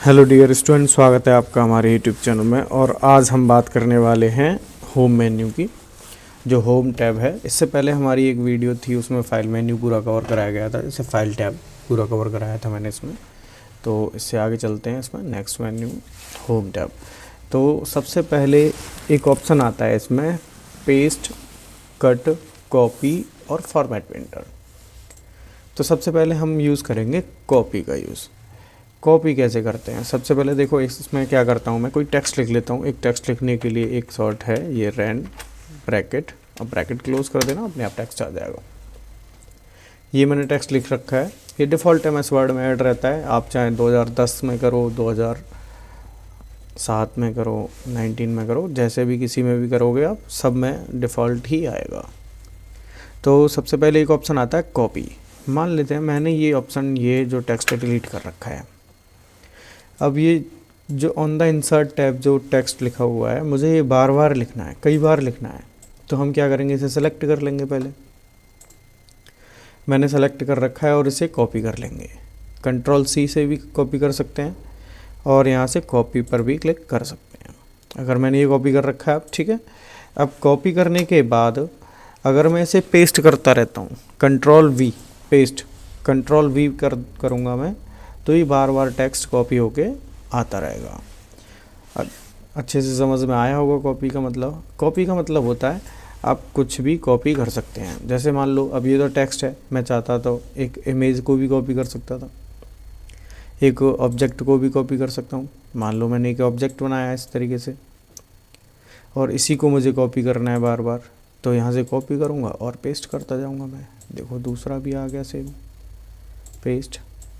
Hello dear student, स्वागत है आपका हमारे यूट्यूब चैनल में। और आज हम बात करने वाले हैं होम मेन्यू की, जो होम टैब है। इससे पहले हमारी एक वीडियो थी, उसमें फाइल मेन्यू पूरा कवर कराया गया था। इससे फाइल टैब पूरा कवर कराया था मैंने इसमें। तो इससे आगे चलते हैं इसमें, नेक्स्ट मेन्यू होम टैब। तो सबसे पहले एक ऑप्शन आता है इसमें, पेस्ट, कट, कॉपी और फॉर्मेट प्रिंटर। तो सबसे पहले हम यूज़ करेंगे कॉपी का यूज़। कॉपी कैसे करते हैं? सबसे पहले देखो, इसमें क्या करता हूँ मैं, कोई टेक्स्ट लिख लेता हूँ। एक टेक्स्ट लिखने के लिए एक शॉर्ट है ये रैन ब्रैकेट। अब ब्रैकेट क्लोज कर देना, अपने आप टेक्स्ट आ जाएगा। ये मैंने टेक्स्ट लिख रखा है। ये डिफ़ॉल्ट एमएस वर्ड में ऐड रहता है। आप चाहे 2010 में करो, 2007 में करो, 19 में करो, जैसे भी किसी में भी करोगे आप, सब में डिफ़ॉल्ट ही आएगा। तो सबसे पहले एक ऑप्शन आता है कॉपी। मान लेते हैं मैंने ये ऑप्शन, ये जो टेक्स्ट डिलीट कर रखा है। अब ये जो ऑन द इंसर्ट टैब जो टेक्स्ट लिखा हुआ है, मुझे ये बार बार लिखना है, कई बार लिखना है। तो हम क्या करेंगे, इसे सेलेक्ट कर लेंगे। पहले मैंने सेलेक्ट कर रखा है और इसे कॉपी कर लेंगे। कंट्रोल सी से भी कॉपी कर सकते हैं और यहाँ से कॉपी पर भी क्लिक कर सकते हैं। अगर मैंने ये कॉपी कर रखा है, अब ठीक है। अब कॉपी करने के बाद अगर मैं इसे पेस्ट करता रहता हूँ, control we paste, control we करूँगा मैं, तो ये बार बार टेक्स्ट कॉपी होके आता रहेगा। अच्छे से समझ में आया होगा कॉपी का मतलब। कॉपी का मतलब होता है आप कुछ भी कॉपी कर सकते हैं। जैसे मान लो अब ये तो टेक्स्ट है, मैं चाहता तो एक इमेज को भी कॉपी कर सकता था, एक ऑब्जेक्ट को भी कॉपी कर सकता हूँ। मान लो मैंने एक ऑब्जेक्ट बनाया है इस तरीके से, और इसी को मुझे कॉपी करना है बार बार, तो यहाँ से कॉपी करूँगा और पेस्ट करता जाऊँगा मैं। देखो दूसरा भी आ गया सेम, पेस्ट,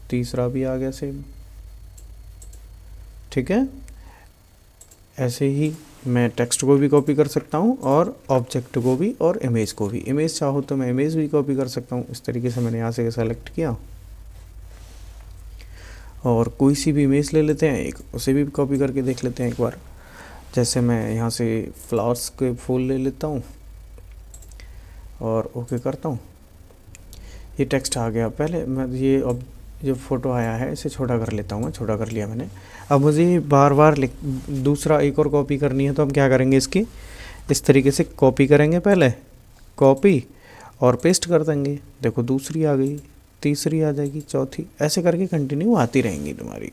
तीसरा भी आ गया सेम, ठीक है। ऐसे ही मैं टेक्स्ट को भी कॉपी कर सकता हूँ और ऑब्जेक्ट को भी और इमेज को भी। इमेज चाहो तो मैं इमेज भी कॉपी कर सकता हूँ। इस तरीके से मैंने यहाँ से सेलेक्ट किया और कोई सी भी इमेज ले लेते हैं एक, उसे भी कॉपी करके देख लेते हैं एक बार। जैसे मैं यहाँ से फ्लावर्स के फूल ले लेता हूँ और ओके करता हूँ। ये टेक्स्ट आ गया। पहले मैं ये जो फ़ोटो आया है इसे छोटा कर लेता हूँ मैं, छोटा कर लिया मैंने। अब मुझे बार बार दूसरा एक और कॉपी करनी है, तो हम क्या करेंगे, इसकी इस तरीके से कॉपी करेंगे। पहले कॉपी और पेस्ट कर देंगे। देखो दूसरी आ गई, तीसरी आ जाएगी, चौथी, ऐसे करके कंटिन्यू आती रहेंगी तुम्हारी,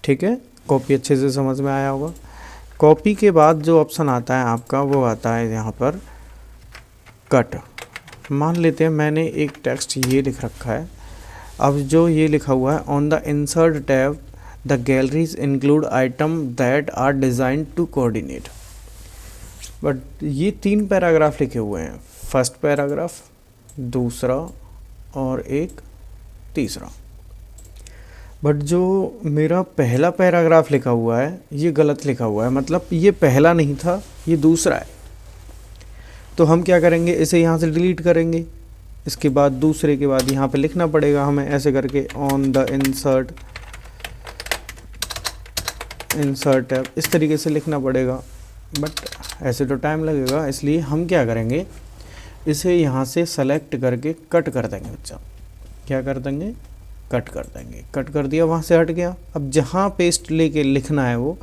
ठीक है। कॉपी अच्छे से समझ में आया होगा। कॉपी के बाद जो ऑप्शन आता है आपका, वो आता है यहाँ पर कट। मान लेते हैं मैंने एक टेक्स्ट ये लिख रखा है। अब जो ये लिखा हुआ है, on the insert tab the galleries include item that are design to coordinate. But ये 3 पैराग्राफ लिखे हुए हैं, फर्स्ट पैराग्राफ, दूसरा और एक तीसरा। बट जो मेरा पहला पैराग्राफ लिखा हुआ है ये गलत लिखा हुआ है, मतलब ये पहला नहीं था, ये दूसरा है। तो हम क्या करेंगे, इसे यहाँ से डिलीट करेंगे। इसके बाद दूसरे के बाद यहाँ पे लिखना पड़ेगा हमें, ऐसे करके ऑन द इंसर्ट टैब, इस तरीके से लिखना पड़ेगा। बट ऐसे तो टाइम लगेगा, इसलिए हम क्या करेंगे, इसे यहाँ से सेलेक्ट करके कट कर देंगे बच्चा। क्या कर देंगे, कट कर देंगे। कट कर दिया, वहाँ से हट गया। अब जहाँ पेस्ट लेके लिखना है वो,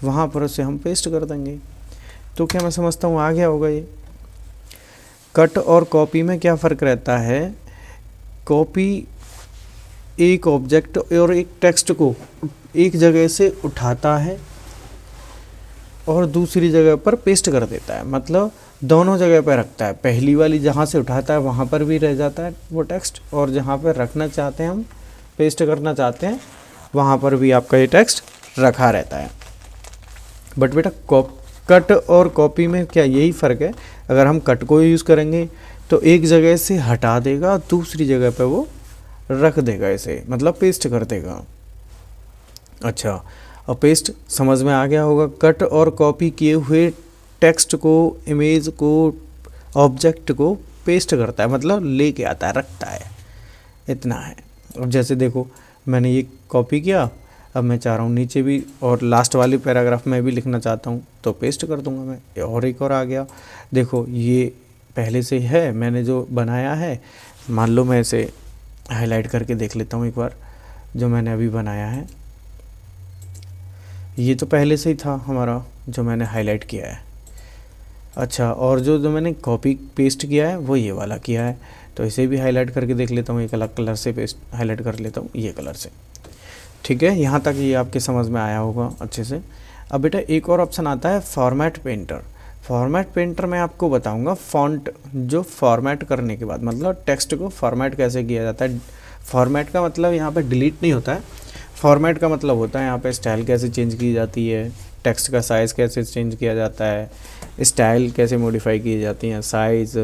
वहाँ पर उसे हम पेस्ट कर देंगे। तो क्या मैं समझता हूँ आ गया होगा ये। कट और कॉपी में क्या फ़र्क रहता है, कॉपी एक ऑब्जेक्ट और एक टेक्स्ट को एक जगह से उठाता है और दूसरी जगह पर पेस्ट कर देता है, मतलब दोनों जगह पर रखता है। पहली वाली जहाँ से उठाता है वहाँ पर भी रह जाता है वो टेक्स्ट, और जहाँ पर रखना चाहते हैं हम, पेस्ट करना चाहते हैं, वहाँ पर भी आपका ये टेक्स्ट रखा रहता है। बट बेटा कट और कॉपी में क्या यही फ़र्क है। अगर हम कट को यूज़ करेंगे तो एक जगह से हटा देगा, दूसरी जगह पे वो रख देगा इसे, मतलब पेस्ट कर देगा। अच्छा, और पेस्ट समझ में आ गया होगा। कट और कॉपी किए हुए टेक्स्ट को, इमेज को, ऑब्जेक्ट को पेस्ट करता है, मतलब लेके आता है, रखता है, इतना है। अब जैसे देखो मैंने ये कॉपी किया, अब मैं चाह रहा हूँ नीचे भी और लास्ट वाले पैराग्राफ में भी लिखना चाहता हूँ, तो पेस्ट कर दूंगा मैं। और एक और आ गया, देखो ये पहले से है मैंने जो बनाया है। मान लो मैं इसे हाईलाइट करके देख लेता हूँ एक बार, जो मैंने अभी बनाया है। ये तो पहले से ही था हमारा जो मैंने हाईलाइट किया है। अच्छा, और जो मैंने कॉपी पेस्ट किया है वो ये वाला किया है, तो इसे भी हाईलाइट करके देख लेता हूँ, एक अलग कलर से पेस्ट हाईलाइट कर लेता हूँ ये कलर से। ठीक है, यहाँ तक ये आपके समझ में आया होगा अच्छे से। अब बेटा एक और ऑप्शन आता है फॉर्मेट पेंटर। फॉर्मेट पेंटर मैं आपको बताऊंगा फ़ॉन्ट जो फॉर्मेट करने के बाद, मतलब टेक्स्ट को फॉर्मेट कैसे किया जाता है। फॉर्मेट का मतलब यहाँ पे डिलीट नहीं होता है, फॉर्मेट का मतलब होता है यहाँ पे स्टाइल कैसे चेंज की जाती है, टेक्स्ट का साइज़ कैसे चेंज किया जाता है, स्टाइल कैसे मॉडिफाई की जाती हैं, साइज़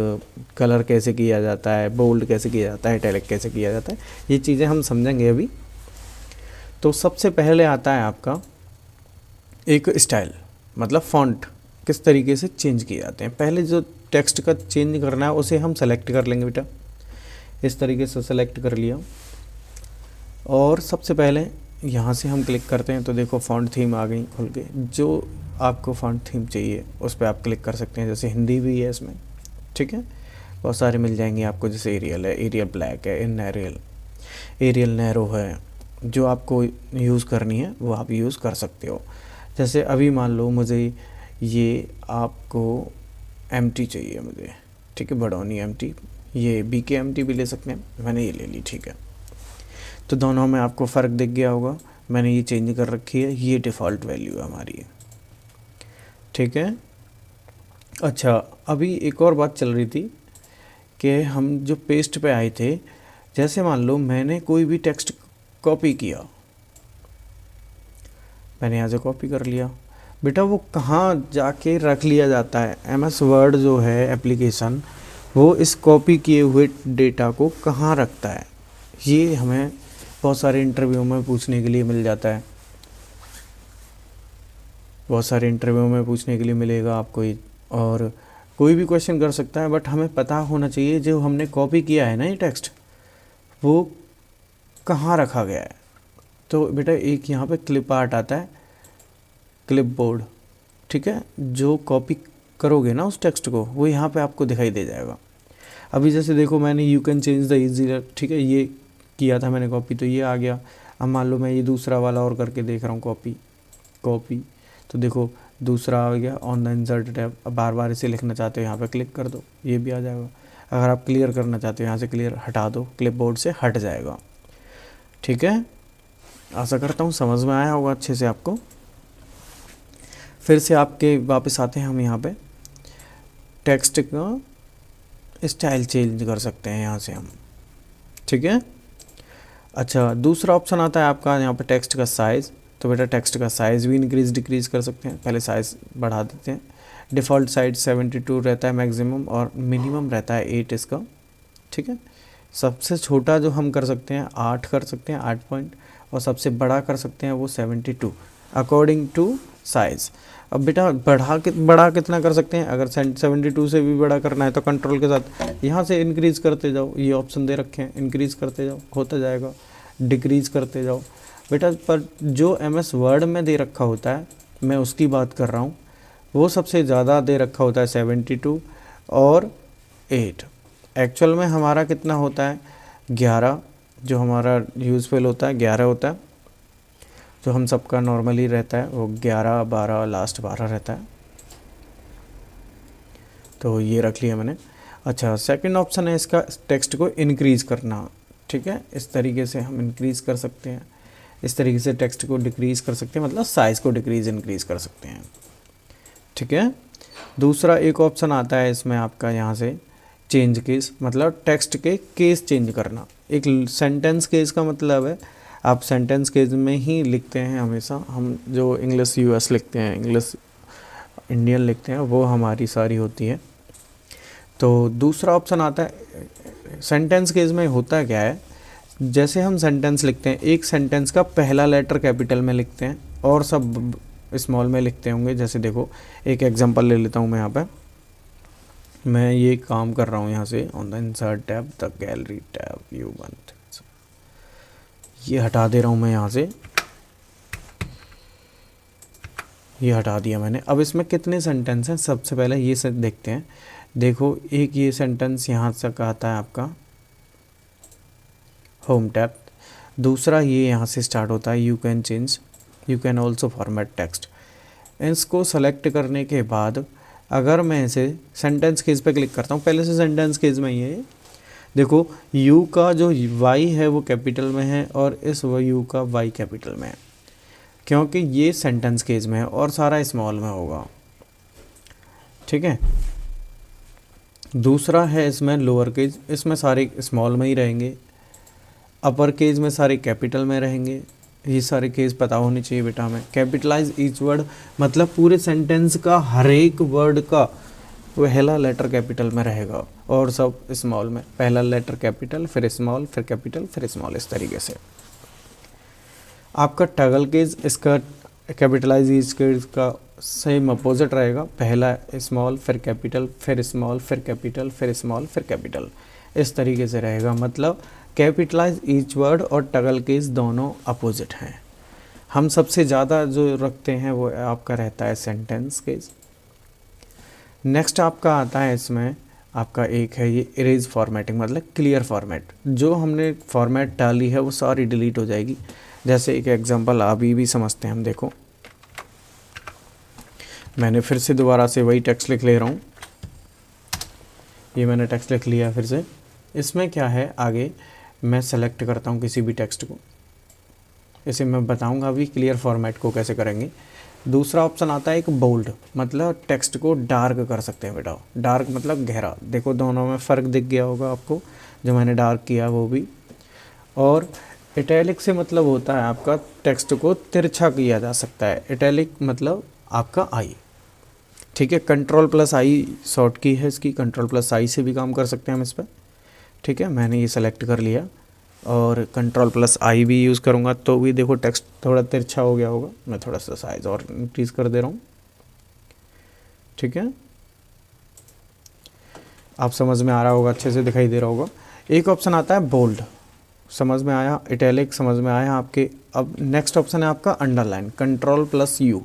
कलर कैसे किया जाता है, बोल्ड कैसे किया जाता है, इटैलिक कैसे किया जाता है, ये चीज़ें हम समझेंगे अभी। तो सबसे पहले आता है आपका एक स्टाइल, मतलब फ़ॉन्ट किस तरीके से चेंज किए जाते हैं। पहले जो टेक्स्ट का चेंज करना है उसे हम सेलेक्ट कर लेंगे बेटा, इस तरीके से सेलेक्ट कर लिया, और सबसे पहले यहाँ से हम क्लिक करते हैं तो देखो फ़ॉन्ट थीम आ गई खुल के। जो आपको फ़ॉन्ट थीम चाहिए उस पर आप क्लिक कर सकते हैं, जैसे हिंदी भी है इसमें, ठीक है, बहुत सारे मिल जाएंगे आपको, जैसे एरियल है, एरियल ब्लैक है, इन एरियल नैरो है, जो आपको यूज़ करनी है वो आप यूज़ कर सकते हो। जैसे अभी मान लो मुझे ये आपको एम्प्टी चाहिए मुझे, ठीक है, बड़ौनी एम्प्टी, ये BK एम्प्टी भी ले सकते हैं, मैंने ये ले ली, ठीक है। तो दोनों में आपको फ़र्क दिख गया होगा, मैंने ये चेंज कर रखी है, ये डिफ़ॉल्ट वैल्यू है हमारी, ठीक है। अच्छा, अभी एक और बात चल रही थी कि हम जो पेस्ट पे आए थे, जैसे मान लो मैंने कोई भी टेक्स्ट कॉपी किया, मैंने यहाँ से कॉपी कर लिया, बेटा वो कहाँ जाके रख लिया जाता है। MS वर्ड जो है एप्लीकेशन, वो इस कॉपी किए हुए डेटा को कहाँ रखता है, ये हमें बहुत सारे इंटरव्यू में पूछने के लिए मिल जाता है, बहुत सारे इंटरव्यू में पूछने के लिए मिलेगा आपको, और कोई भी क्वेश्चन कर सकता है, बट हमें पता होना चाहिए जो हमने कॉपी किया है ना ये टेक्स्ट, वो कहाँ रखा गया है। तो बेटा एक यहाँ पे क्लिप आर्ट आता है, क्लिप बोर्ड, ठीक है, जो कॉपी करोगे ना उस टेक्स्ट को वो यहाँ पे आपको दिखाई दे जाएगा। अभी जैसे देखो मैंने you can change the easy, ठीक है, ये किया था मैंने कॉपी, तो ये आ गया। अब मान लो मैं ये दूसरा वाला और करके देख रहा हूँ कॉपी, तो देखो दूसरा आ गया ऑन द इंसर्ट टैब। अब बार बार इसे लिखना चाहते हो यहाँ पे क्लिक कर दो, ये भी आ जाएगा। अगर आप क्लियर करना चाहते हो यहाँ से क्लियर हटा दो, क्लिपबोर्ड से हट जाएगा, ठीक है। आशा करता हूँ समझ में आया होगा अच्छे से आपको। फिर से आपके वापस आते हैं हम यहाँ पे, टेक्स्ट का स्टाइल चेंज कर सकते हैं यहाँ से हम, ठीक है। अच्छा, दूसरा ऑप्शन आता है आपका यहाँ पे टेक्स्ट का साइज़। तो बेटा टेक्स्ट का साइज़ भी इंक्रीज़ डिक्रीज़ कर सकते हैं, पहले साइज़ बढ़ा देते हैं। डिफ़ॉल्ट साइज 72 रहता है मैक्सिमम, और मिनिमम रहता है 8 इसका, ठीक है। सबसे छोटा जो हम कर सकते हैं 8 कर सकते हैं, 8 पॉइंट, और सबसे बड़ा कर सकते हैं वो 72 अकॉर्डिंग टू साइज़। अब बेटा बड़ा कितना कर सकते हैं, अगर 72 से भी बड़ा करना है तो कंट्रोल के साथ यहाँ से इंक्रीज़ करते जाओ, ये ऑप्शन दे रखे हैं, इंक्रीज़ करते जाओ होता जाएगा, डिक्रीज़ करते जाओ बेटा। पर जो MS वर्ड में दे रखा होता है मैं उसकी बात कर रहा हूँ, वो सबसे ज़्यादा दे रखा होता है 72 और 8। एक्चुअल में हमारा कितना होता है 11, जो हमारा यूज़फुल होता है 11 होता है, जो हम सबका नॉर्मली रहता है वो 11 12 लास्ट 12 रहता है, तो ये रख लिया मैंने। अच्छा, सेकंड ऑप्शन है इसका टेक्स्ट को इंक्रीज़ करना, ठीक है, इस तरीके से हम इंक्रीज़ कर सकते हैं, इस तरीके से टेक्स्ट को डिक्रीज़ कर सकते हैं, मतलब साइज़ को डिक्रीज़ इंक्रीज़ कर सकते हैं, ठीक है। दूसरा एक ऑप्शन आता है इसमें आपका यहाँ से चेंज केस, मतलब टेक्स्ट के केस चेंज करना। एक सेंटेंस केस का मतलब है आप सेंटेंस केस में ही लिखते हैं हमेशा, हम जो इंग्लिश US लिखते हैं, इंग्लिश इंडियन लिखते हैं, वो हमारी सारी होती है। तो दूसरा ऑप्शन आता है सेंटेंस केस में होता क्या है, जैसे हम सेंटेंस लिखते हैं, एक सेंटेंस का पहला लेटर कैपिटल में लिखते हैं और सब स्मॉल में लिखते होंगे। जैसे देखो एक एग्जांपल ले लेता हूँ मैं, यहाँ पे मैं ये काम कर रहा हूँ यहाँ से on the insert tab, the gallery tab, you want, ये हटा दे रहा हूँ मैं यहाँ से, ये हटा दिया मैंने। अब इसमें कितने सेंटेंस हैं, सबसे पहले ये से देखते हैं। देखो एक ये सेंटेंस यहाँ तक आता है आपका होम टैब, दूसरा ये यहाँ से स्टार्ट होता है you can change, you can also format text. इसको सेलेक्ट करने के बाद अगर मैं इसे सेंटेंस केस पे क्लिक करता हूँ, पहले से सेंटेंस केस में ही है, देखो यू का जो वाई है वो कैपिटल में है और इस यू का वाई कैपिटल में है, क्योंकि ये सेंटेंस केस में है और सारा स्मॉल में होगा। ठीक है, दूसरा है इसमें लोअर केज, इसमें सारे स्मॉल में ही रहेंगे, अपर केज में सारे कैपिटल में रहेंगे। ये सारे केस पता होने चाहिए बेटा हमें। कैपिटलाइज ईच वर्ड मतलब पूरे सेंटेंस का हर एक वर्ड का पहला लेटर कैपिटल में रहेगा और सब स्मॉल में, पहला लेटर कैपिटल फिर स्मॉल फिर कैपिटल फिर स्मॉल, इस तरीके से। आपका टगल केज इसका कैपिटलाइज ईच केज का सेम अपोजिट रहेगा, पहला स्मॉल फिर कैपिटल फिर स्मॉल फिर कैपिटल फिर स्मॉल फिर कैपिटल, इस तरीके से रहेगा। मतलब कैपिटलाइज ईच वर्ड और टगल केस दोनों अपोजिट हैं। हम सबसे ज़्यादा जो रखते हैं वो आपका रहता है सेंटेंस केस। नेक्स्ट आपका आता है इसमें आपका एक है ये इरेज फॉर्मेटिंग, मतलब क्लियर फॉर्मेट। जो हमने फॉर्मेट डाली है वो सारी डिलीट हो जाएगी। जैसे एक एग्जांपल अभी भी समझते हैं हम। देखो मैंने फिर से दोबारा से वही टेक्स्ट लिख ले रहा हूँ, ये मैंने टेक्स्ट लिख लिया फिर से। इसमें क्या है, आगे मैं सेलेक्ट करता हूँ किसी भी टेक्स्ट को, इसे मैं बताऊँगा अभी क्लियर फॉर्मेट को कैसे करेंगे। दूसरा ऑप्शन आता है एक बोल्ड, मतलब टेक्स्ट को डार्क कर सकते हैं बेटा। डार्क मतलब गहरा, देखो दोनों में फ़र्क दिख गया होगा आपको, जो मैंने डार्क किया वो भी। और इटैलिक से मतलब होता है आपका टेक्स्ट को तिरछा किया जा सकता है। इटैलिक मतलब आपका आई। ठीक है, कंट्रोल प्लस आई शॉर्ट की है इसकी, कंट्रोल प्लस आई से भी काम कर सकते हैं हम इस पर। ठीक है, मैंने ये सेलेक्ट कर लिया और कंट्रोल प्लस आई भी यूज़ करूँगा तो भी देखो टेक्स्ट थोड़ा तिरछा हो गया होगा। मैं थोड़ा सा साइज और इंक्रीज़ कर दे रहा हूँ। ठीक है, आप समझ में आ रहा होगा, अच्छे से दिखाई दे रहा होगा। एक ऑप्शन आता है बोल्ड, समझ में आया। इटैलिक समझ में आया आपके। अब नेक्स्ट ऑप्शन है आपका अंडरलाइन, कंट्रोल प्लस यू,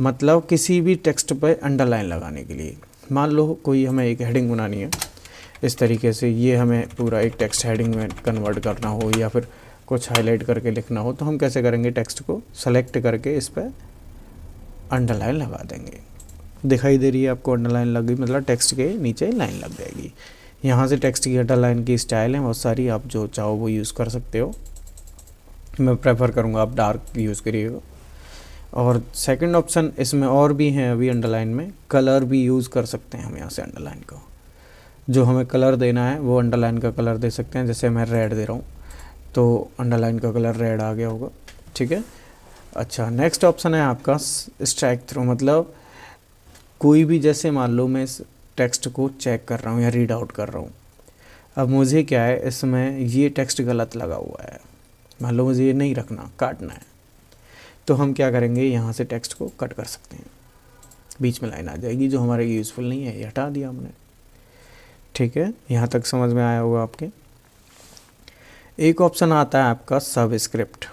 मतलब किसी भी टेक्स्ट पर अंडरलाइन लगाने के लिए। मान लो कोई हमें एक हेडिंग बनानी है इस तरीके से, ये हमें पूरा एक टेक्स्ट हेडिंग में कन्वर्ट करना हो या फिर कुछ हाईलाइट करके लिखना हो, तो हम कैसे करेंगे, टेक्स्ट को सेलेक्ट करके इस पर अंडरलाइन लगा देंगे। दिखाई दे रही है आपको अंडरलाइन लग गई, मतलब टेक्स्ट के नीचे लाइन लग जाएगी। यहाँ से टेक्स्ट की अंडरलाइन की स्टाइल है बहुत सारी, आप जो चाहो वो यूज़ कर सकते हो। मैं प्रेफर करूँगा आप डार्क यूज़ करिएगा। और सेकंड ऑप्शन इसमें और भी हैं अभी अंडरलाइन में, कलर भी यूज़ कर सकते हैं हम यहाँ से अंडरलाइन को। जो हमें कलर देना है वो अंडरलाइन का कलर दे सकते हैं। जैसे मैं रेड दे रहा हूँ तो अंडरलाइन का कलर रेड आ गया होगा। ठीक है, अच्छा नेक्स्ट ऑप्शन है आपका स्ट्राइक थ्रू, मतलब कोई भी, जैसे मान लो मैं इस टेक्स्ट को चेक कर रहा हूँ या रीड आउट कर रहा हूँ। अब मुझे क्या है, इसमें ये टेक्स्ट गलत लगा हुआ है, मान लो मुझे ये नहीं रखना, काटना है, तो हम क्या करेंगे, यहाँ से टेक्स्ट को कट कर सकते हैं। बीच में लाइन आ जाएगी जो हमारे यूज़फुल नहीं है, ये हटा दिया हमने। ठीक है, यहाँ तक समझ में आया होगा आपके। एक ऑप्शन आता है आपका सबस्क्रिप्ट।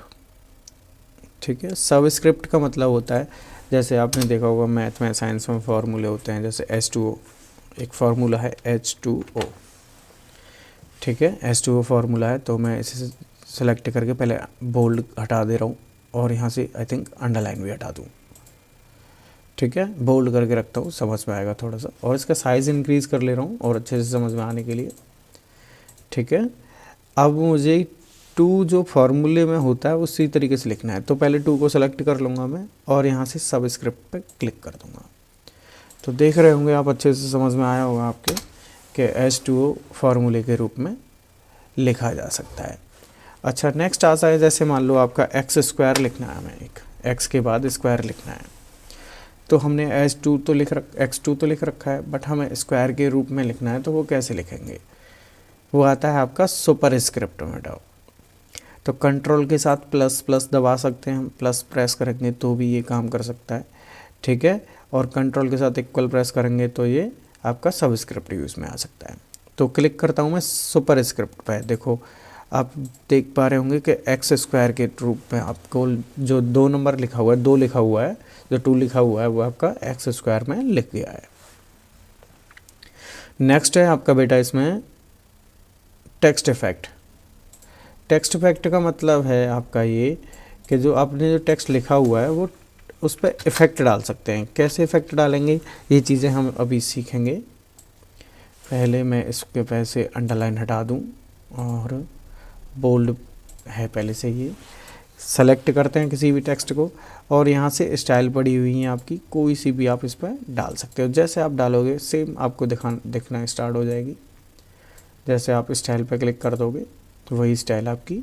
ठीक है, सबस्क्रिप्ट का मतलब होता है, जैसे आपने देखा होगा मैथ में साइंस में फार्मूले होते हैं, जैसे H2O एक फार्मूला है H2O। ठीक है, H2O फार्मूला है, तो मैं इसे सेलेक्ट करके पहले बोल्ड हटा दे रहा हूँ और यहाँ से आई थिंक अंडरलाइन भी हटा दूँ। ठीक है, बोल्ड करके रखता हूँ, समझ में आएगा थोड़ा सा। और इसका साइज़ इंक्रीज़ कर ले रहा हूँ और अच्छे से समझ में आने के लिए। ठीक है, अब मुझे 2 जो फार्मूले में होता है उसी तरीके से लिखना है, तो पहले 2 को सेलेक्ट कर लूँगा मैं और यहाँ से सबस्क्रिप्ट पे क्लिक कर दूँगा। तो देख रहे होंगे आप, अच्छे से समझ में आया होगा आपके कि H2O फार्मूले के रूप में लिखा जा सकता है। अच्छा नेक्स्ट आता है, जैसे मान लो आपका x² लिखना है, हमें एक x के बाद स्क्वायर लिखना है, तो हमने x2 तो लिख रखा है, बट हमें स्क्वायर के रूप में लिखना है, तो वो कैसे लिखेंगे, वो आता है आपका सुपरस्क्रिप्ट में डाओ। तो कंट्रोल के साथ प्लस प्लस दबा सकते हैं हम, प्लस प्रेस करेंगे तो भी ये काम कर सकता है। ठीक है, और कंट्रोल के साथ इक्वल प्रेस करेंगे तो ये आपका सबस्क्रिप्ट यूज़ में आ सकता है। तो क्लिक करता हूँ मैं सुपरस्क्रिप्ट पे, देखो आप देख पा रहे होंगे कि x² के रूप में आपको जो 2 नंबर लिखा हुआ है, 2 लिखा हुआ है, जो 2 लिखा हुआ है वो आपका x² में लिख गया है। नेक्स्ट है आपका बेटा इसमें टेक्स्ट इफेक्ट। टेक्स्ट इफेक्ट का मतलब है आपका ये कि जो आपने जो टेक्स्ट लिखा हुआ है वो उस पर इफ़ेक्ट डाल सकते हैं। कैसे इफ़ेक्ट डालेंगे ये चीज़ें हम अभी सीखेंगे। पहले मैं इसके पैसे अंडरलाइन हटा दूं और बोल्ड है पहले से ही। सेलेक्ट करते हैं किसी भी टेक्स्ट को और यहाँ से स्टाइल पड़ी हुई है आपकी, कोई सी भी आप इस पर डाल सकते हो। जैसे आप डालोगे सेम आपको दिखना स्टार्ट हो जाएगी। जैसे आप स्टाइल पर क्लिक कर दोगे तो वही स्टाइल आपकी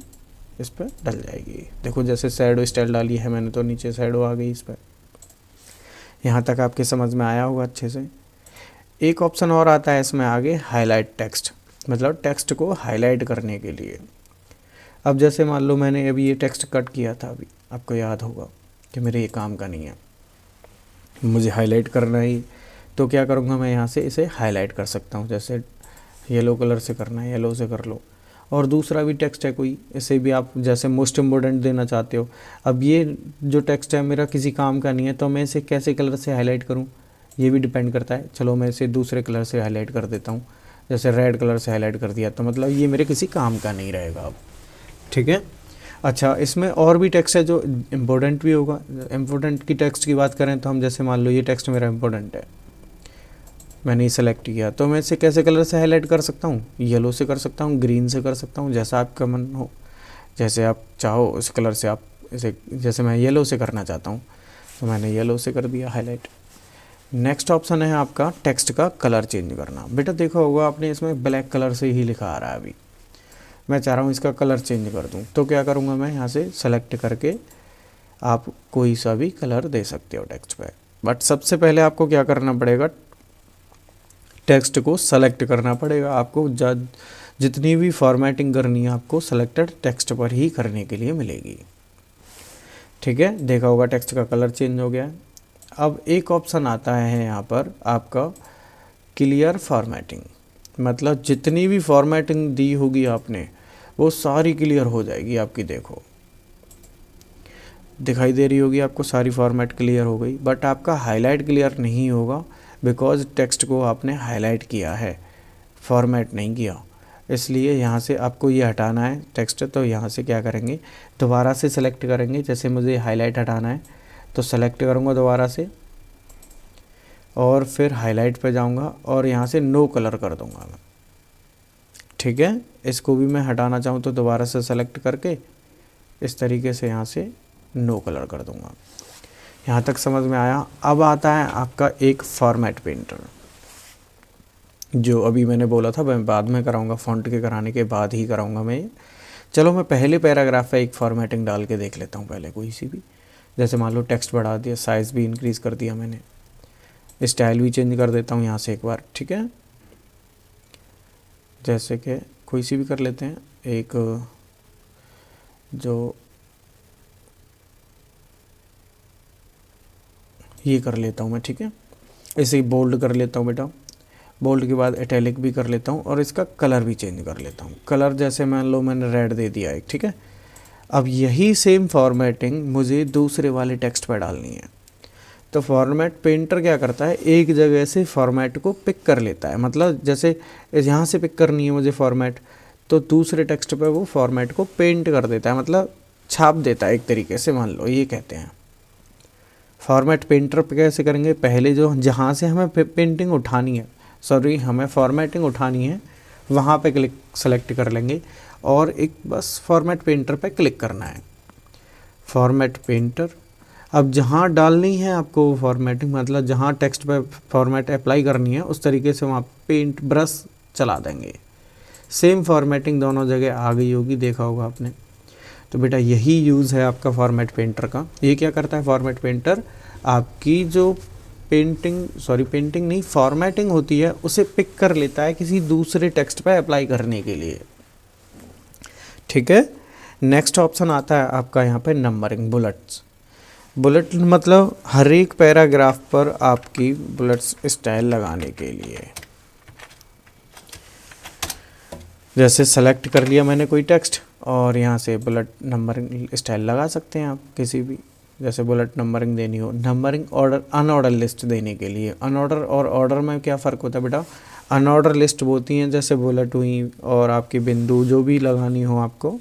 इस पर डल जाएगी। देखो जैसे शैडो स्टाइल डाली है मैंने तो नीचे शैडो आ गई इस पर। यहाँ तक आपके समझ में आया होगा अच्छे से। एक ऑप्शन और आता है इसमें आगे, हाईलाइट टेक्स्ट, मतलब टेक्स्ट को हाईलाइट करने के लिए। अब जैसे मान लो मैंने अभी ये टेक्स्ट कट किया था, अभी आपको याद होगा कि मेरे ये काम का नहीं है, मुझे हाईलाइट करना ही, तो क्या करूँगा मैं यहाँ से इसे हाईलाइट कर सकता हूँ। जैसे येलो कलर से करना है, येलो से कर लो। और दूसरा भी टेक्स्ट है कोई, इसे भी आप जैसे मोस्ट इम्पोर्टेंट देना चाहते हो। अब ये जो टेक्स्ट है मेरा किसी काम का नहीं है, तो मैं इसे कैसे कलर से हाईलाइट करूँ ये भी डिपेंड करता है। चलो मैं इसे दूसरे कलर से हाईलाइट कर देता हूँ, जैसे रेड कलर से हाईलाइट कर दिया, तो मतलब ये मेरे किसी काम का नहीं रहेगा अब, ठीक है। अच्छा, इसमें और भी टेक्स्ट है जो इम्पोर्टेंट भी होगा। इम्पोर्टेंट की टेक्स्ट की बात करें तो हम जैसे मान लो ये टेक्स्ट मेरा इम्पोर्टेंट है, मैंने सेलेक्ट किया, तो मैं इसे कैसे कलर से हाईलाइट कर सकता हूँ? येलो से कर सकता हूँ, ग्रीन से कर सकता हूँ, जैसा आपका मन हो, जैसे आप चाहो उस कलर से आप इसे, जैसे मैं येलो से करना चाहता हूँ तो मैंने येलो से कर दिया हाईलाइट। नेक्स्ट ऑप्शन है आपका टेक्स्ट का कलर चेंज करना। बेटा देखा होगा आपने इसमें ब्लैक कलर से ही लिखा आ रहा है, अभी मैं चाह रहा हूँ इसका कलर चेंज कर दूँ, तो क्या करूँगा मैं यहाँ से सेलेक्ट करके आप कोई सा भी कलर दे सकते हो टेक्स्ट पे। बट सबसे पहले आपको क्या करना पड़ेगा, टेक्स्ट को सेलेक्ट करना पड़ेगा। आपको जितनी भी फॉर्मेटिंग करनी है आपको सेलेक्टेड टेक्स्ट पर ही करने के लिए मिलेगी, ठीक है। देखा होगा टेक्स्ट का कलर चेंज हो गया है। अब एक ऑप्शन आता है यहाँ पर आपका क्लियर फॉर्मेटिंग, मतलब जितनी भी फॉर्मेटिंग दी होगी आपने वो सारी क्लियर हो जाएगी आपकी। देखो दिखाई दे रही होगी आपको, सारी फॉर्मेट क्लियर हो गई, बट आपका हाईलाइट क्लियर नहीं होगा बिकॉज टेक्स्ट को आपने हाईलाइट किया है, फॉर्मेट नहीं किया। इसलिए यहाँ से आपको ये हटाना है टेक्स्ट, तो यहाँ से क्या करेंगे, दोबारा से सेलेक्ट करेंगे। जैसे मुझे हाईलाइट हटाना है तो सेलेक्ट करूँगा दोबारा से और फिर हाईलाइट पे जाऊँगा और यहाँ से नो कलर कर दूँगा मैं, ठीक है। इसको भी मैं हटाना चाहूँ तो दोबारा से सेलेक्ट करके इस तरीके से यहाँ से नो कलर कर दूँगा। यहाँ तक समझ में आया। अब आता है आपका एक फॉर्मेट पेंटर, जो अभी मैंने बोला था मैं बाद में कराऊंगा, फ़ॉन्ट के कराने के बाद ही कराऊंगा मैं। चलो मैं पहले पैराग्राफ पे एक फॉर्मेटिंग डाल के देख लेता हूँ पहले कोई सी भी। जैसे मान लो टेक्स्ट बढ़ा दिया, साइज़ भी इंक्रीज़ कर दिया मैंने, स्टाइल भी चेंज कर देता हूँ यहाँ से एक बार, ठीक है। जैसे कि कोई सी भी कर लेते हैं, एक जो ये कर लेता हूँ मैं, ठीक है। इसे बोल्ड कर लेता हूँ बेटा, बोल्ड के बाद इटैलिक भी कर लेता हूँ और इसका कलर भी चेंज कर लेता हूँ। कलर जैसे मान लो मैंने रेड दे दिया एक, ठीक है। अब यही सेम फॉर्मेटिंग मुझे दूसरे वाले टेक्स्ट पर डालनी है, तो फॉर्मेट पेंटर क्या करता है, एक जगह से फॉर्मेट को पिक कर लेता है। मतलब जैसे यहाँ से पिक करनी है मुझे फॉर्मेट, तो दूसरे टेक्स्ट पर वो फॉर्मेट को पेंट कर देता है, मतलब छाप देता है एक तरीके से, मान लो ये कहते हैं। फॉर्मेट पेंटर पे कैसे करेंगे, पहले जो जहाँ से हमें पेंटिंग उठानी है, सॉरी हमें फॉर्मेटिंग उठानी है, वहाँ पे सेलेक्ट कर लेंगे और एक बस फॉर्मेट पेंटर पे क्लिक करना है, फॉर्मेट पेंटर। अब जहाँ डालनी है आपको फॉर्मेटिंग, मतलब जहाँ टेक्स्ट पे फॉर्मेट अप्लाई करनी है उस तरीके से वहाँ पेंट ब्रश चला देंगे। सेम फॉर्मेटिंग दोनों जगह आ गई होगी, देखा होगा आपने। तो बेटा यही यूज़ है आपका फॉर्मेट पेंटर का। ये क्या करता है फॉर्मेट पेंटर, आपकी जो पेंटिंग नहीं, फॉर्मेटिंग होती है उसे पिक कर लेता है किसी दूसरे टेक्स्ट पर अप्लाई करने के लिए, ठीक है। नेक्स्ट ऑप्शन आता है आपका यहाँ पे नंबरिंग, बुलेट्स। बुलेट मतलब हर एक पैराग्राफ पर आपकी बुलेट्स स्टाइल लगाने के लिए। जैसे सेलेक्ट कर लिया मैंने कोई टेक्स्ट और यहाँ से बुलेट नंबरिंग स्टाइल लगा सकते हैं आप किसी भी, जैसे बुलेट नंबरिंग देनी हो, नंबरिंग ऑर्डर, अनऑर्डर लिस्ट देने के लिए। अनऑर्डर और ऑर्डर में क्या फ़र्क होता है बेटा, अनऑर्डर लिस्ट होती हैं जैसे बुलेट हुई और आपकी बिंदु जो भी लगानी हो आपको,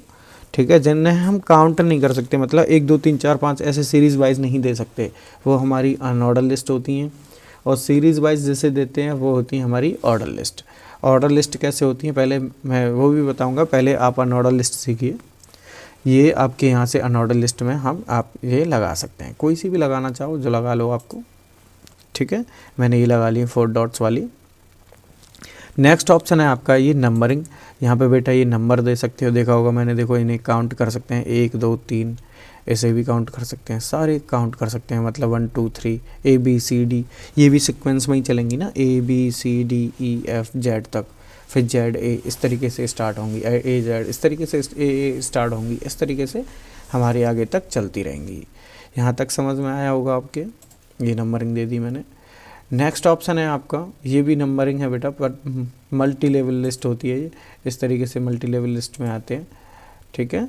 ठीक है, जिन्हें हम काउंट नहीं कर सकते, मतलब 1 2 3 4 5 ऐसे सीरीज़ वाइज नहीं दे सकते, वो हमारी अनऑर्डर लिस्ट होती हैं। और सीरीज़ वाइज जैसे देते हैं वो होती है हमारी ऑर्डर लिस्ट। ऑर्डर लिस्ट कैसे होती है पहले मैं वो भी बताऊंगा, पहले आप अनऑर्डर लिस्ट सीखिए। ये आपके यहाँ से अनऑर्डर लिस्ट में आप ये लगा सकते हैं, कोई सी भी लगाना चाहो जो लगा लो आपको, ठीक है। मैंने ये लगा ली 4 डॉट्स वाली। नेक्स्ट ऑप्शन है आपका ये नंबरिंग। यहाँ पे बेटा ये नंबर दे सकते हो, देखा होगा मैंने, देखो इन्हें काउंट कर सकते हैं 1 2 3, ऐसे भी काउंट कर सकते हैं, सारे काउंट कर सकते हैं, मतलब 1 2 3 ABCD, ये भी सीक्वेंस में ही चलेंगी ना, ABCDEFZ तक, फिर ZA इस तरीके से स्टार्ट होंगी, AZ इस तरीके से AA स्टार्ट होंगी, इस तरीके से हमारे आगे तक चलती रहेंगी। यहाँ तक समझ में आया होगा आपके, ये नंबरिंग दे दी मैंने। नेक्स्ट ऑप्शन है आपका, ये भी नंबरिंग है बेटा, पर मल्टी लेवल लिस्ट होती है ये, इस तरीके से मल्टी लेवल लिस्ट में आते हैं, ठीक है।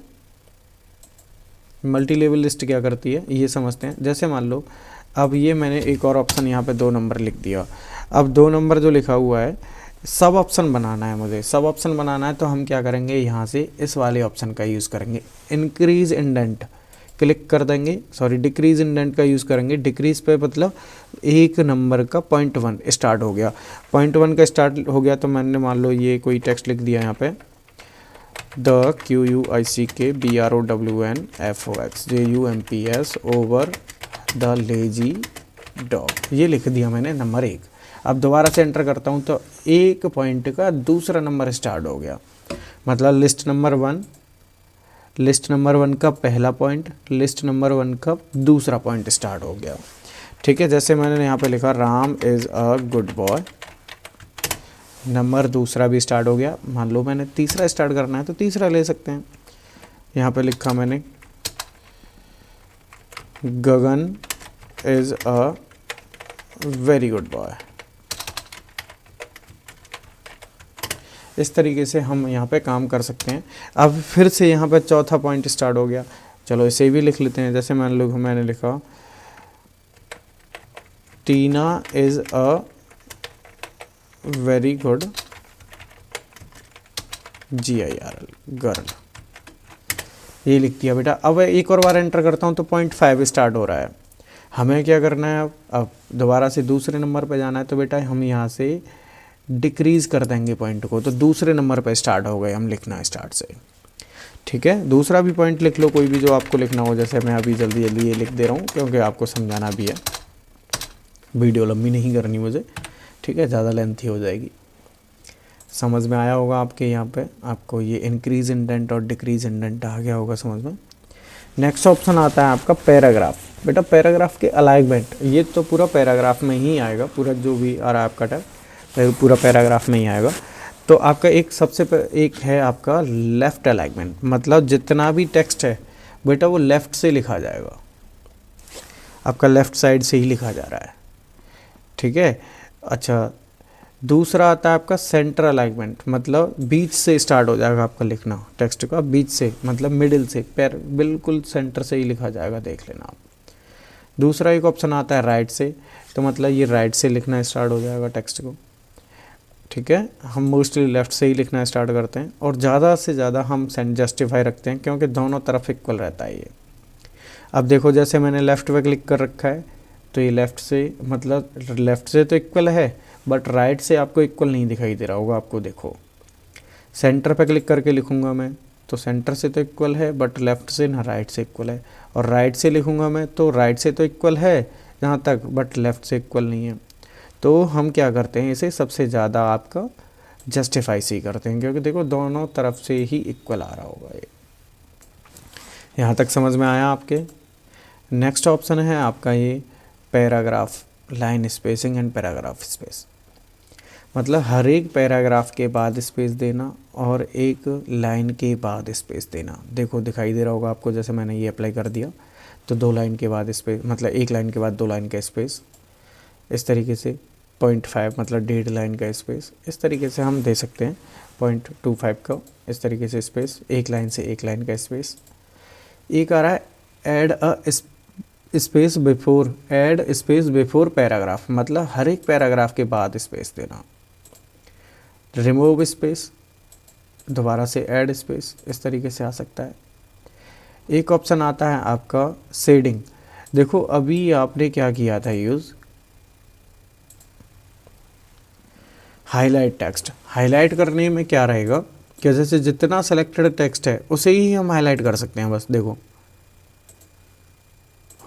मल्टी लेवल लिस्ट क्या करती है ये समझते हैं। जैसे मान लो अब ये मैंने एक और ऑप्शन यहाँ पे 2 नंबर लिख दिया, अब 2 नंबर जो लिखा हुआ है सब ऑप्शन बनाना है मुझे, सब ऑप्शन बनाना है, तो हम क्या करेंगे यहाँ से इस वाले ऑप्शन का यूज़ करेंगे, इंक्रीज इंडेंट क्लिक कर देंगे, सॉरी डिक्रीज इंडेंट का यूज़ करेंगे। डिक्रीज पे मतलब एक नंबर का 0.1 स्टार्ट हो गया, 0.1 का स्टार्ट हो गया, तो मैंने मान लो ये कोई टेक्स्ट लिख दिया यहाँ पे, the QUICKBROWNFOXJUMPS over the lazy dog, ये लिख दिया मैंने नंबर 1। अब दोबारा से एंटर करता हूँ तो 1 पॉइंट का दूसरा नंबर स्टार्ट हो गया, मतलब लिस्ट नंबर 1 का पहला पॉइंट, लिस्ट नंबर 1 का दूसरा पॉइंट स्टार्ट हो गया, ठीक है। जैसे मैंने यहाँ पे लिखा Ram is a good boy, number दूसरा भी स्टार्ट हो गया। मान लो मैंने तीसरा स्टार्ट करना है तो तीसरा ले सकते हैं। यहाँ पे लिखा मैंने Gagan is a very good boy, इस तरीके से हम यहाँ पे काम कर सकते हैं। अब फिर से यहाँ पे चौथा पॉइंट स्टार्ट हो गया, चलो इसे भी लिख लेते हैं। जैसे मैंने लिखा Tina is a very good GIRL girl, ये लिख दिया बेटा। अब एक और बार एंटर करता हूँ तो 0.5 स्टार्ट हो रहा है। हमें क्या करना है, अब दोबारा से दूसरे नंबर पे जाना है, तो बेटा हम यहाँ से डिक्रीज़ कर देंगे पॉइंट को, तो दूसरे नंबर पे स्टार्ट हो गए हम लिखना स्टार्ट से, ठीक है। दूसरा भी पॉइंट लिख लो कोई भी जो आपको लिखना हो, जैसे मैं अभी जल्दी जल्दी ये लिख दे रहा हूँ क्योंकि आपको समझाना भी है, वीडियो लंबी नहीं करनी मुझे, ठीक है, ज़्यादा लेंथी हो जाएगी। समझ में आया होगा आपके, यहाँ पे आपको ये इंक्रीज इंडेंट और डिक्रीज इंडेंट आ गया होगा समझ में। नेक्स्ट ऑप्शन आता है आपका पैराग्राफ। बेटा पैराग्राफ के अलाइनमेंट, ये तो पूरा पैराग्राफ में ही आएगा, पूरा जो भी आ रहा है आपका टैब पूरा पैराग्राफ में ही आएगा। तो आपका एक है आपका लेफ़्ट अलाइनमेंट, मतलब जितना भी टेक्स्ट है बेटा वो लेफ़्ट से लिखा जाएगा, आपका लेफ़्ट साइड से ही लिखा जा रहा है, ठीक है। अच्छा, दूसरा आता है आपका सेंटर अलाइनमेंट, मतलब बीच से स्टार्ट हो जाएगा आपका लिखना टेक्स्ट का, बीच से मतलब मिडिल से, बिल्कुल सेंटर से ही लिखा जाएगा, देख लेना आप। दूसरा एक ऑप्शन आता है राइट से, तो मतलब ये राइट से लिखना स्टार्ट हो जाएगा टेक्स्ट को, ठीक है। हम मोस्टली लेफ़्ट से ही लिखना स्टार्ट करते हैं और ज़्यादा से ज़्यादा हम जस्टिफाई रखते हैं क्योंकि दोनों तरफ इक्वल रहता है ये। अब देखो जैसे मैंने लेफ़्ट पे क्लिक कर रखा है तो ये लेफ़्ट से, मतलब लेफ़्ट से तो इक्वल है बट राइट से आपको इक्वल नहीं दिखाई दे रहा होगा आपको। देखो सेंटर पे क्लिक करके लिखूँगा मैं तो सेंटर से तो इक्वल है बट लेफ़्ट से ना राइट से इक्वल है, और राइट से लिखूँगा मैं तो राइट से तो इक्वल है जहाँ तक, बट लेफ़्ट से इक्वल नहीं है। तो हम क्या करते हैं, इसे सबसे ज़्यादा आपका जस्टिफाई से ही करते हैं क्योंकि देखो दोनों तरफ से ही इक्वल आ रहा होगा ये। यहाँ तक समझ में आया आपके। नेक्स्ट ऑप्शन है आपका ये paragraph line spacing and paragraph space, मतलब हर एक पैराग्राफ के बाद स्पेस देना और एक लाइन के बाद स्पेस देना। देखो दिखाई दे रहा होगा आपको, जैसे मैंने ये अप्लाई कर दिया तो 2 लाइन के बाद स्पेस, मतलब एक लाइन के बाद 2 लाइन का स्पेस, इस तरीके से 0.5 मतलब 1.5 लाइन का स्पेस, इस तरीके से हम दे सकते हैं 0.25 का, इस तरीके से स्पेस, एक लाइन से एक लाइन का स्पेस। एक आ रहा है add a space before paragraph, मतलब हर एक पैराग्राफ के बाद स्पेस देना। रिमूव स्पेस, दोबारा से ऐड स्पेस, इस तरीके से आ सकता है। एक ऑप्शन आता है आपका शेडिंग। देखो अभी आपने क्या किया था यूज़, हाईलाइट टेक्स्ट। हाईलाइट करने में क्या रहेगा कि जैसे जितना सेलेक्टेड टेक्स्ट है उसे ही हम हाईलाइट कर सकते हैं, बस देखो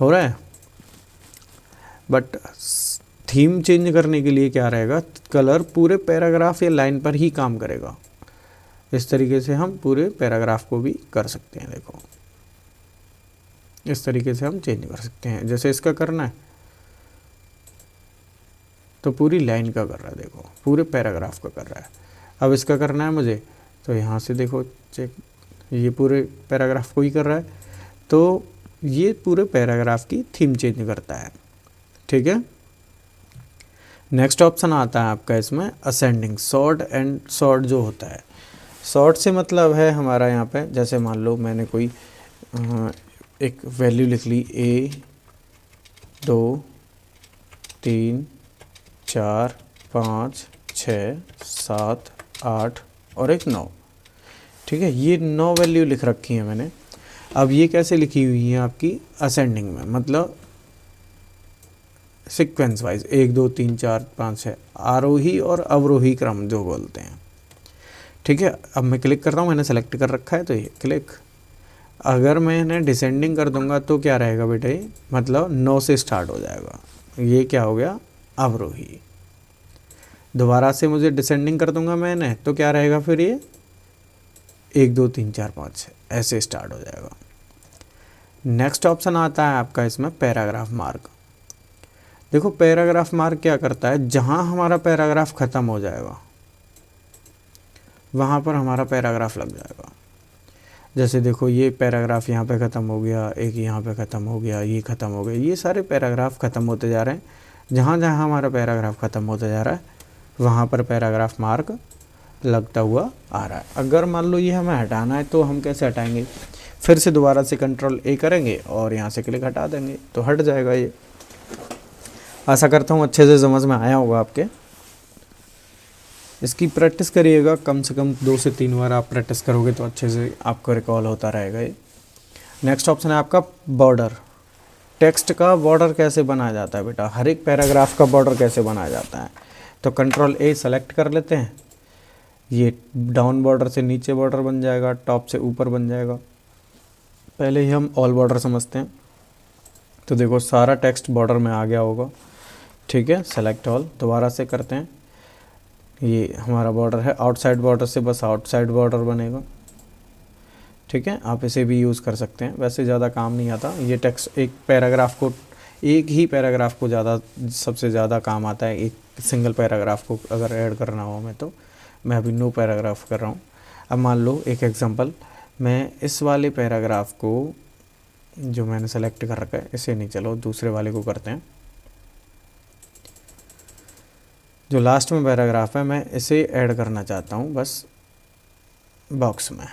हो रहा है। बट थीम चेंज करने के लिए क्या रहेगा, कलर पूरे पैराग्राफ या लाइन पर ही काम करेगा। इस तरीके से हम पूरे पैराग्राफ को भी कर सकते हैं। देखो इस तरीके से हम चेंज कर सकते हैं। जैसे इसका करना है तो पूरी लाइन का कर रहा है, देखो पूरे पैराग्राफ का कर रहा है। अब इसका करना है मुझे, तो यहाँ से देखो चेक, ये पूरे पैराग्राफ को ही कर रहा है। तो ये पूरे पैराग्राफ की थीम चेंज करता है। ठीक है, नेक्स्ट ऑप्शन आता है आपका इसमें असेंडिंग, शॉर्ट एंड शॉर्ट जो होता है। शॉर्ट से मतलब है हमारा यहाँ पे, जैसे मान लो मैंने कोई एक वैल्यू लिख ली A 2 3 4 5 6 7 8 और एक 9। ठीक है, ये 9 वैल्यू लिख रखी है मैंने। अब ये कैसे लिखी हुई है आपकी असेंडिंग में, मतलब सीक्वेंस वाइज 1 2 3 4 5 6, आरोही और अवरोही क्रम जो बोलते हैं। ठीक है, अब मैं क्लिक कर रहा हूँ, मैंने सेलेक्ट कर रखा है तो ये क्लिक। अगर मैंने डिसेंडिंग कर दूंगा तो क्या रहेगा बेटा, ये मतलब 9 से स्टार्ट हो जाएगा, ये क्या हो गया अवरोही। दोबारा से मुझे डिसेंडिंग कर दूंगा मैंने तो क्या रहेगा फिर, ये 1 2 3 4 5 6 ऐसे स्टार्ट हो जाएगा। नेक्स्ट ऑप्शन आता है आपका इसमें पैराग्राफ मार्क। देखो पैराग्राफ मार्क क्या करता है, जहाँ हमारा पैराग्राफ ख़त्म हो जाएगा वहाँ पर हमारा पैराग्राफ लग जाएगा। जैसे देखो ये पैराग्राफ यहाँ पे ख़त्म हो गया, एक यहाँ पे ख़त्म हो गया, ये ख़त्म हो गया, ये सारे पैराग्राफ ख़त्म होते जा रहे हैं। जहाँ जहाँ हमारा पैराग्राफ ख़त्म होता जा रहा है वहाँ पर पैराग्राफ मार्क लगता हुआ आ रहा है। अगर मान लो ये हमें हटाना है तो हम कैसे हटाएंगे, फिर से दोबारा से कंट्रोल A करेंगे और यहाँ से क्लिक हटा देंगे तो हट जाएगा ये। आशा करता हूँ अच्छे से समझ में आया होगा आपके। इसकी प्रैक्टिस करिएगा, कम से कम 2 से 3 बार आप प्रैक्टिस करोगे तो अच्छे से आपको रिकॉल होता रहेगा ये। नेक्स्ट ऑप्शन है आपका बॉर्डर। टेक्स्ट का बॉर्डर कैसे बनाया जाता है बेटा, हर एक पैराग्राफ का बॉर्डर कैसे बनाया जाता है। तो कंट्रोल A सेलेक्ट कर लेते हैं, ये डाउन बॉर्डर से नीचे बॉर्डर बन जाएगा, टॉप से ऊपर बन जाएगा। पहले ही हम ऑल बॉर्डर समझते हैं। तो देखो सारा टेक्स्ट बॉर्डर में आ गया होगा। ठीक है, सेलेक्ट ऑल दोबारा से करते हैं, ये हमारा बॉर्डर है। आउटसाइड बॉर्डर से बस आउटसाइड बॉर्डर बनेगा। ठीक है, आप इसे भी यूज़ कर सकते हैं, वैसे ज़्यादा काम नहीं आता। ये टेक्स्ट एक पैराग्राफ को, एक ही पैराग्राफ को ज़्यादा सबसे ज़्यादा काम आता है। एक सिंगल पैराग्राफ को अगर ऐड करना हो हमें, तो मैं अभी नो पैराग्राफ कर रहा हूँ। अब मान लो एक एग्जांपल, मैं इस वाले पैराग्राफ को जो मैंने सेलेक्ट कर रखा है, इसे नहीं, चलो दूसरे वाले को करते हैं। जो लास्ट में पैराग्राफ है मैं इसे ऐड करना चाहता हूँ बस बॉक्स में।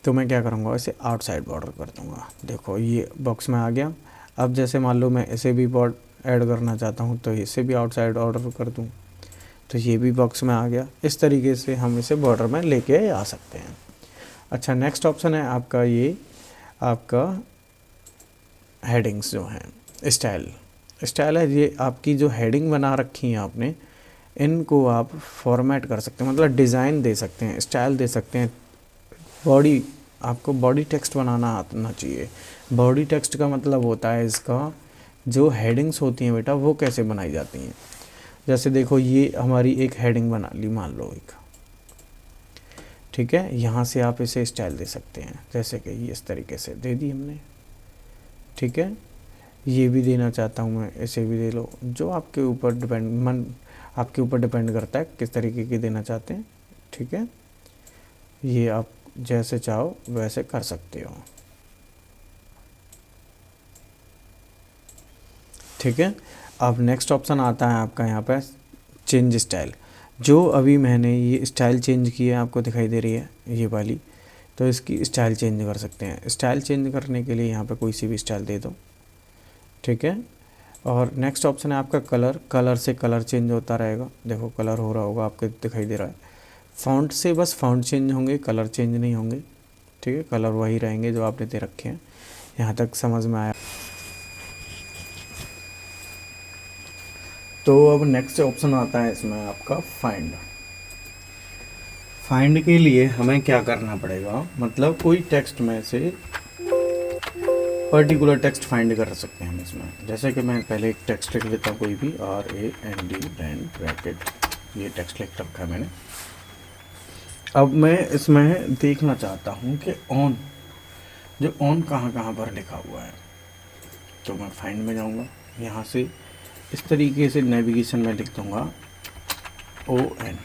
तो मैं क्या करूँगा, इसे आउटसाइड बॉर्डर कर दूँगा। देखो ये बॉक्स में आ गया। अब जैसे मान लो मैं इसे भी ऐड करना चाहता हूँ तो इसे भी आउटसाइड ऑर्डर कर दूँ तो ये भी बॉक्स में आ गया। इस तरीके से हम इसे बॉर्डर में लेके आ सकते हैं। अच्छा, नेक्स्ट ऑप्शन है आपका ये आपका हेडिंग्स जो हैं, स्टाइल है। ये आपकी जो हेडिंग बना रखी है आपने, इनको आप फॉर्मेट कर सकते हैं, मतलब डिज़ाइन दे सकते हैं, स्टाइल दे सकते हैं। बॉडी, आपको बॉडी टेक्स्ट बनाना आना चाहिए। बॉडी टेक्स्ट का मतलब होता है इसका, जो हेडिंग्स होती हैं बेटा वो कैसे बनाई जाती हैं। जैसे देखो ये हमारी एक हेडिंग बना ली मान लो एक, ठीक है, यहाँ से आप इसे स्टाइल दे सकते हैं, जैसे कि ये इस तरीके से दे दी हमने। ठीक है, ये भी देना चाहता हूँ मैं, इसे भी दे लो, जो आपके ऊपर आपके ऊपर डिपेंड करता है किस तरीके की देना चाहते हैं। ठीक है, ये आप जैसे चाहो वैसे कर सकते हो। ठीक है, अब नेक्स्ट ऑप्शन आता है आपका यहाँ पे चेंज स्टाइल। जो अभी मैंने ये स्टाइल चेंज की है, आपको दिखाई दे रही है ये वाली, तो इसकी स्टाइल चेंज कर सकते हैं। स्टाइल चेंज करने के लिए यहाँ पे कोई सी भी स्टाइल दे दो। ठीक है, और नेक्स्ट ऑप्शन है आपका कलर से कलर चेंज होता रहेगा। देखो कलर हो रहा होगा, आपको दिखाई दे रहा है। फ़ॉन्ट से बस फ़ॉन्ट चेंज होंगे, कलर चेंज नहीं होंगे। ठीक है, कलर वही रहेंगे जो आपने दे रखे हैं। यहाँ तक समझ में आया? तो अब नेक्स्ट ऑप्शन आता है इसमें आपका फाइंड। फाइंड के लिए हमें क्या करना पड़ेगा, मतलब कोई टेक्स्ट में से पर्टिकुलर टेक्स्ट फाइंड कर सकते हैं हम इसमें। जैसे कि मैं पहले एक टेक्स्ट लिख लेता हूँ, कोई भी RAND ब्रैकेट, ये टेक्स्ट लिख रखा है मैंने। अब मैं इसमें देखना चाहता हूँ कि ऑन, जो ऑन कहाँ कहाँ पर लिखा हुआ है। तो मैं फाइंड में जाऊँगा, यहाँ से इस तरीके से नेविगेशन में लिख दूँगा ON।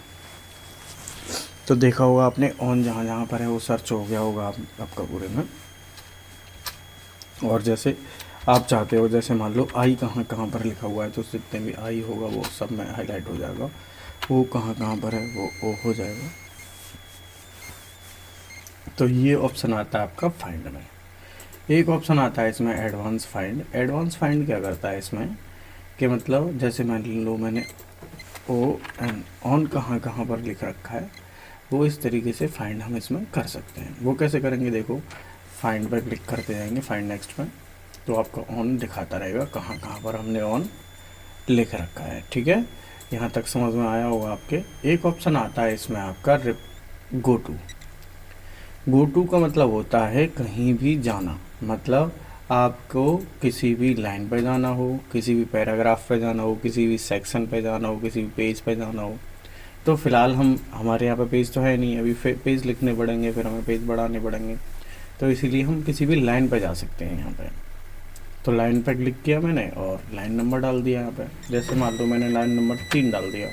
तो देखा होगा आपने, ऑन जहाँ जहाँ पर है वो सर्च हो गया होगा आपका पूरे में। और जैसे आप चाहते हो, जैसे मान लो आई कहाँ कहाँ पर लिखा हुआ है, तो जितने भी आई होगा वो सब में हाईलाइट हो जाएगा। वो कहाँ कहाँ पर है वो ओ हो जाएगा। तो ये ऑप्शन आता है आपका फाइंड में। एक ऑप्शन आता है इसमें एडवांस फाइंड। एडवांस फाइंड क्या करता है इसमें कि मतलब जैसे मान लो मैंने ON, ऑन कहाँ कहाँ पर लिख रखा है, वो इस तरीके से फाइंड हम इसमें कर सकते हैं। वो कैसे करेंगे, देखो फाइंड पर क्लिक करते जाएंगे, फाइंड नेक्स्ट में, तो आपका ऑन दिखाता रहेगा कहाँ कहाँ पर हमने ऑन लिख रखा है। ठीक है, यहाँ तक समझ में आया होगा आपके। एक ऑप्शन आता है इसमें आपका गो टू। गो टू का मतलब होता है कहीं भी जाना, मतलब आपको किसी भी लाइन पे जाना हो, किसी भी पैराग्राफ पे जाना हो, किसी भी सेक्शन पे जाना हो, किसी भी पेज पे जाना हो। तो फ़िलहाल हमारे यहाँ पे पेज तो है नहीं, अभी पेज लिखने पड़ेंगे, फिर हमें पेज बढ़ाने पड़ेंगे। तो इसीलिए हम किसी भी लाइन पे जा सकते हैं यहाँ पे। तो लाइन पे क्लिक किया मैंने और लाइन नंबर डाल दिया यहाँ पे। जैसे मान लो मैंने लाइन नंबर 3 डाल दिया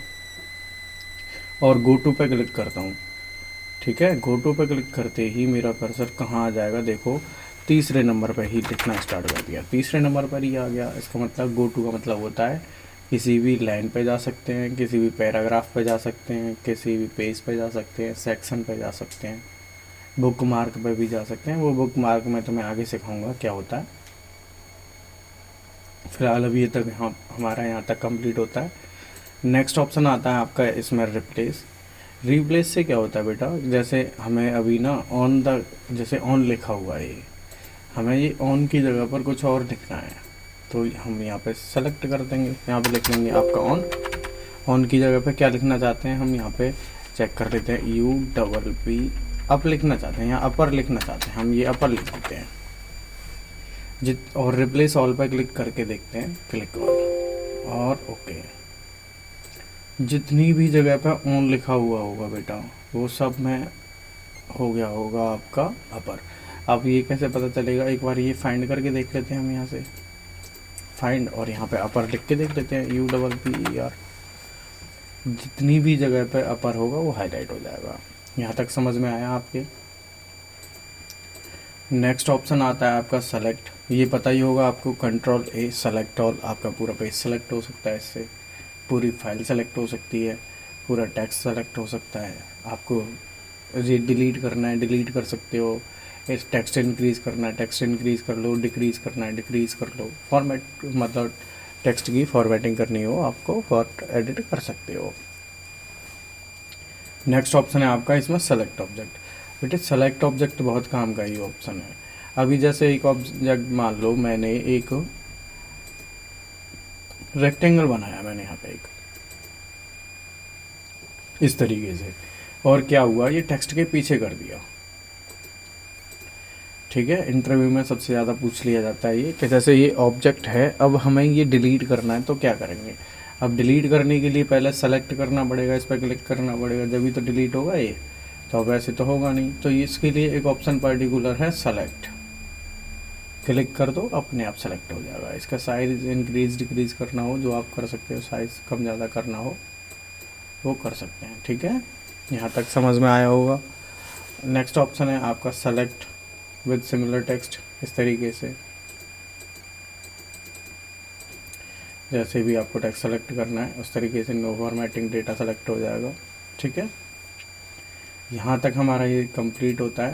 और गो टू पे क्लिक करता हूँ। ठीक है, गो टू पे क्लिक करते ही मेरा कर्सर कहाँ आ जाएगा, देखो तीसरे नंबर पर ही लिखना स्टार्ट कर दिया, तीसरे नंबर पर ही आ गया। इसका मतलब गो टू का मतलब होता है किसी भी लाइन पे जा सकते हैं, किसी भी पैराग्राफ पे जा सकते हैं, किसी भी पेज पे जा सकते हैं, सेक्शन पे जा सकते हैं, बुक मार्क पे भी जा सकते हैं। वो बुक मार्क में तो मैं आगे सिखाऊंगा क्या होता है। फिलहाल अभी ये तक हमारा यहाँ तक कंप्लीट होता है। नेक्स्ट ऑप्शन आता है आपका इसमें रिप्लेस। रिप्लेस से क्या होता है बेटा, जैसे हमें अभी ना ऑन द, जैसे ऑन लिखा हुआ है, हमें ये ऑन की जगह पर कुछ और लिखना है, तो हम यहाँ पे सेलेक्ट कर देंगे, यहाँ पे लिख लेंगे आपका ऑन। ऑन की जगह पे क्या लिखना चाहते हैं हम यहाँ पे चेक कर लेते हैं, UPP अप लिखना चाहते हैं या अपर लिखना चाहते हैं, हम ये अपर लिख देते हैं। और रिप्लेस ऑल पर क्लिक करके देखते हैं, क्लिक ऑल और ओके। जितनी भी जगह पे ऑन लिखा हुआ होगा बेटा वो सब में हो गया होगा आपका अपर। अब ये कैसे पता चलेगा, एक बार ये फाइंड करके देख लेते हैं हम यहाँ से फाइंड, और यहाँ पे अपर लिख के देख लेते हैं, UPPER। जितनी भी जगह पे अपर होगा वो हाईलाइट हो जाएगा। यहाँ तक समझ में आया आपके? नेक्स्ट ऑप्शन आता है आपका सेलेक्ट। ये पता ही होगा आपको, Ctrl+A सेलेक्ट ऑल, आपका पूरा पेज सेलेक्ट हो सकता है इससे, पूरी फाइल सेलेक्ट हो सकती है, पूरा टेक्स्ट सेलेक्ट हो सकता है। आपको ये डिलीट करना है, डिलीट कर सकते हो। इस टेक्स्ट इंक्रीज़ करना है, टेक्स्ट इंक्रीज़ कर लो, डिक्रीज़ करना है, डिक्रीज़ कर लो। फॉर्मेट मतलब टेक्स्ट की फॉर्मेटिंग करनी हो आपको, एडिट कर सकते हो। नेक्स्ट ऑप्शन है आपका इसमें सेलेक्ट ऑब्जेक्ट। बेटे सेलेक्ट ऑब्जेक्ट बहुत काम का ही ऑप्शन है। अभी जैसे एक ऑब्जेक्ट मान लो मैंने एक रेक्टेंगल बनाया, मैंने यहाँ पे एक इस तरीके से, और क्या हुआ ये टेक्स्ट के पीछे कर दिया। ठीक है, इंटरव्यू में सबसे ज़्यादा पूछ लिया जाता है ये कि जैसे ये ऑब्जेक्ट है, अब हमें ये डिलीट करना है तो क्या करेंगे। अब डिलीट करने के लिए पहले सेलेक्ट करना पड़ेगा, इस पर क्लिक करना पड़ेगा, जब भी तो डिलीट होगा ये, तो अब ऐसे तो होगा नहीं। तो इसके लिए एक ऑप्शन पर्टिकुलर है सेलेक्ट, क्लिक कर दो अपने आप सेलेक्ट हो जाएगा। इसका साइज इंक्रीज डिक्रीज करना हो जो आप कर सकते हो, साइज़ कम ज़्यादा करना हो वो कर सकते हैं। ठीक है, यहाँ तक समझ में आया होगा। नेक्स्ट ऑप्शन है आपका सेलेक्ट विद सिमिलर टेक्स्ट। इस तरीके से जैसे भी आपको टेक्स्ट सेलेक्ट करना है उस तरीके से नो फॉर्मेटिंग डेटा सेलेक्ट हो जाएगा। ठीक है, यहाँ तक हमारा ये कंप्लीट होता है।